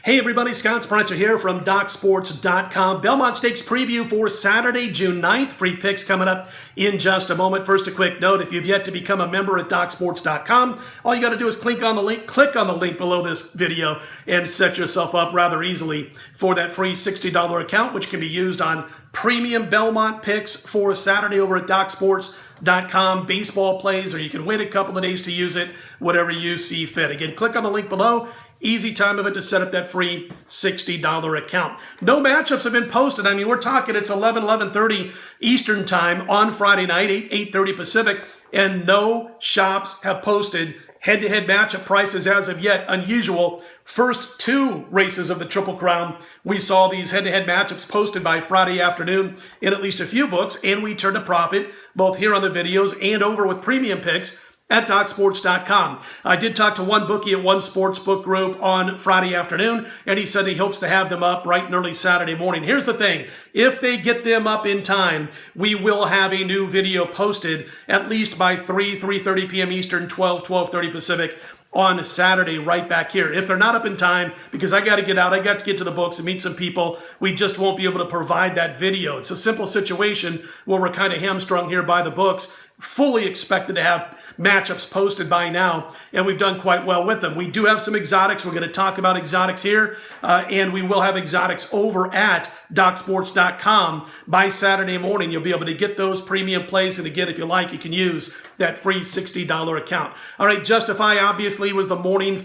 Hey everybody, Scott Spreitzer here from DocSports.com. Belmont Stakes preview for Saturday, June 9th. Free picks coming up in just a moment. First, a quick note, if you've yet to become a member at DocSports.com, all you got to do is click on the link below this video and set yourself up rather easily for that free $60 account, which can be used on premium Belmont picks for Saturday over at DocSports.com, baseball plays, or you can wait a couple of days to use it, whatever you see fit. Again, click on the link below. Easy time of it to set up that free $60 account. No matchups have been posted. I mean, we're talking it's 11:30 Eastern time on Friday night, 8:30 Pacific, and no shops have posted head-to-head matchup prices as of yet. Unusual. First two races of the Triple Crown, we saw these head-to-head matchups posted by Friday afternoon in at least a few books, and we turned a profit both here on the videos and over with premium picks at DocSports.com. I did talk to one bookie at one sports book group on Friday afternoon, and he said he hopes to have them up bright and early Saturday morning. Here's the thing. If they get them up in time, we will have a new video posted at least by 3:30 p.m. Eastern, 12:30 Pacific on Saturday right back here. If they're not up in time, because I got to get out, I got to get to the books and meet some people, we just won't be able to provide that video. It's a simple situation where we're kind of hamstrung here by the books. Fully expected to have matchups posted by now, and we've done quite well with them. We do have some exotics. We're going to talk about exotics here, and we will have exotics over at DocSports.com by Saturday morning. You'll be able to get those premium plays, and again, if you like, you can use that free $60 account. All right, Justify obviously was the morning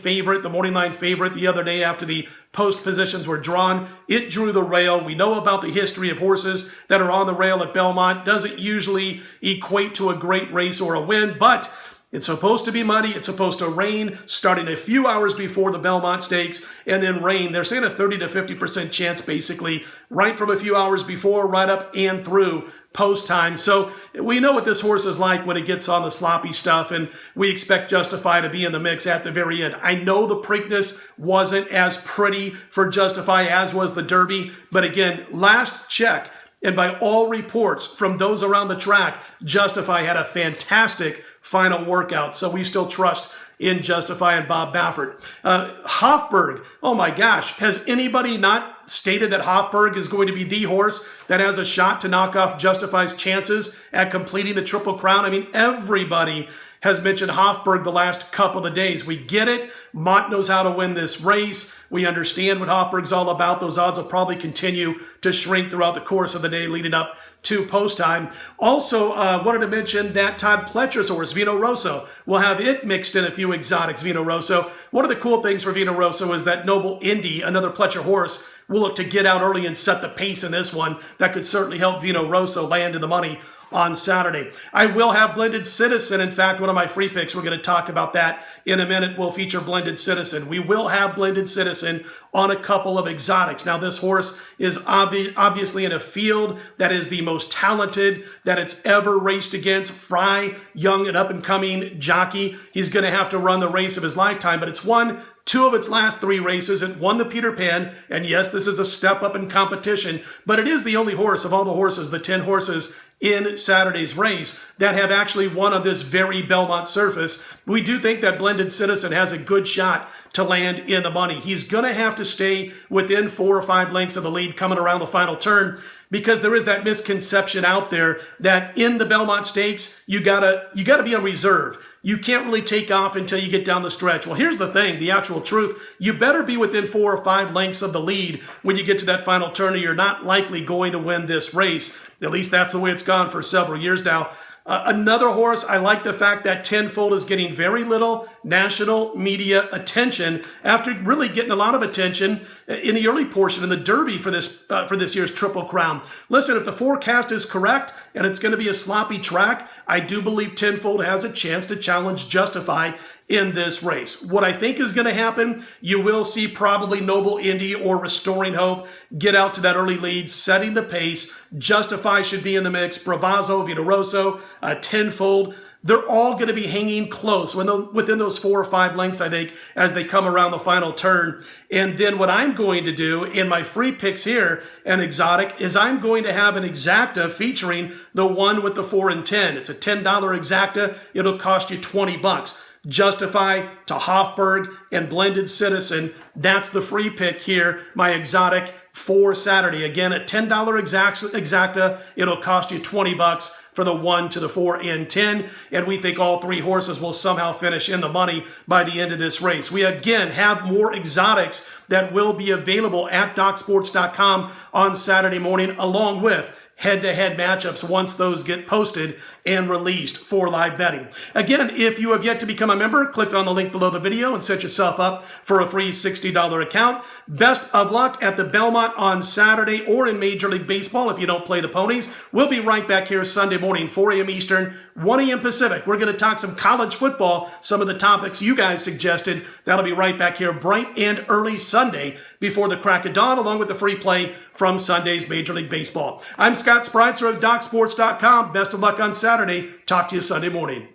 line favorite the other day after the post positions were drawn. It drew the rail. We know about the history of horses that are on the rail at Belmont. Doesn't usually equate to a great race or a win, but it's supposed to be muddy. It's supposed to rain starting a few hours before the Belmont Stakes and then rain. They're saying a 30 to 50% chance basically right from a few hours before, right up and through post time. So we know what this horse is like when it gets on the sloppy stuff, and we expect Justify to be in the mix at the very end. I know the Preakness wasn't as pretty for Justify as was the Derby, but again, last check, and by all reports from those around the track, Justify had a fantastic final workout. So we still trust in Justify and Bob Baffert. Hofburg, oh my gosh, has anybody not stated that Hofburg is going to be the horse that has a shot to knock off Justify's chances at completing the Triple Crown? I mean, everybody has mentioned Hofburg the last couple of days. We get it. Mott knows how to win this race. We understand what Hofburg's all about. Those odds will probably continue to shrink throughout the course of the day leading up to post time. Also, wanted to mention that Todd Pletcher's horse, Vino Rosso, will have it mixed in a few exotics, Vino Rosso. One of the cool things for Vino Rosso is that Noble Indy, another Pletcher horse, will look to get out early and set the pace in this one. That could certainly help Vino Rosso land in the money on Saturday. I will have Blended Citizen. In fact, one of my free picks, we're going to talk about that in a minute, will feature Blended Citizen. We will have Blended Citizen on a couple of exotics. Now, this horse is obviously in a field that is the most talented that it's ever raced against. Fry, young and up-and-coming jockey. He's going to have to run the race of his lifetime, but it's won two of its last three races. It won the Peter Pan, and yes, this is a step up in competition, but it is the only horse of all the horses, the 10 horses in Saturday's race, that have actually won on this very Belmont surface. We do think that Blended Citizen has a good shot to land in the money. He's going to have to stay within 4 or 5 lengths of the lead coming around the final turn, because there is that misconception out there that in the Belmont Stakes, you gotta be on reserve. You can't really take off until you get down the stretch. Well, here's the thing, the actual truth. You better be within 4 or 5 lengths of the lead when you get to that final turn, or you're not likely going to win this race. At least that's the way it's gone for several years now. Another horse, I like the fact that Tenfold is getting very little national media attention after really getting a lot of attention in the early portion in the Derby for this year's Triple Crown. Listen, if the forecast is correct and it's going to be a sloppy track, I do believe Tenfold has a chance to challenge Justify in this race. What I think is going to happen, you will see probably Noble Indy or Restoring Hope get out to that early lead, setting the pace. Justify should be in the mix. Bravazzo, Vino Rosso, Tenfold. They're all going to be hanging close within those 4 or 5 lengths, I think, as they come around the final turn. And then what I'm going to do in my free picks here, an exotic, is I'm going to have an exacta featuring the one with the 4 and 10. It's a $10 exacta. It'll cost you $20. Justify to Hofburg and Blended Citizen. That's the free pick here, my exotic for Saturday. Again, at $10 exacta, it'll cost you $20 for the 1 to the 4 and 10. And we think all three horses will somehow finish in the money by the end of this race. We again have more exotics that will be available at DocSports.com on Saturday morning, along with head-to-head matchups once those get posted and released for live betting. Again, if you have yet to become a member, click on the link below the video and set yourself up for a free $60 account. Best of luck at the Belmont on Saturday or in Major League Baseball if you don't play the ponies. We'll be right back here Sunday morning, 4 a.m. Eastern, 1 a.m. Pacific. We're going to talk some college football, some of the topics you guys suggested. That'll be right back here bright and early Sunday before the crack of dawn, along with the free play from Sunday's Major League Baseball. I'm Scott Spreitzer of DocSports.com. Best of luck on Saturday. Talk to you Sunday morning.